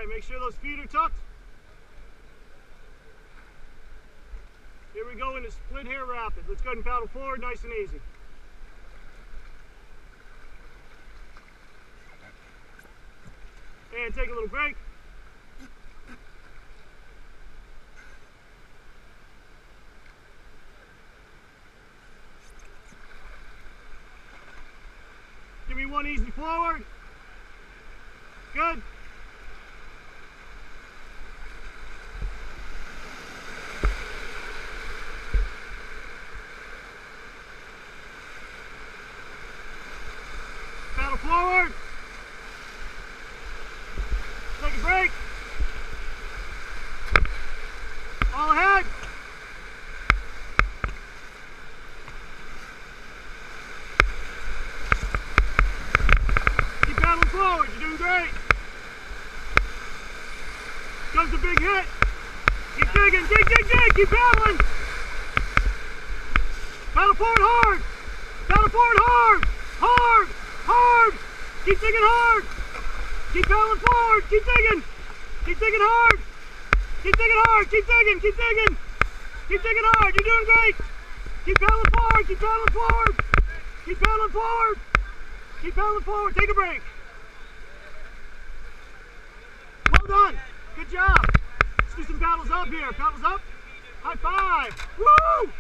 right, make sure those feet are tucked. Here we go in a split hair rapid. Let's go ahead and paddle forward nice and easy. And take a little break. Give me one easy forward. Good. Paddle forward. Take a break. All ahead. Keep paddling forward. You're doing great. Comes a big hit. Keep digging. Dig, dig, dig. Keep paddling. Paddle forward hard. Paddle forward hard. Hard. Hard. Keep digging hard. Keep paddling forward. Keep digging. Keep digging hard. Keep digging hard. Keep digging. Keep digging. Keep digging hard. You're doing great. Keep paddling forward. Keep paddling forward. Keep paddling forward. Keep paddling forward. Take a break. Well done. Good job. Let's do some paddles up here. Paddles up. High five. Woo!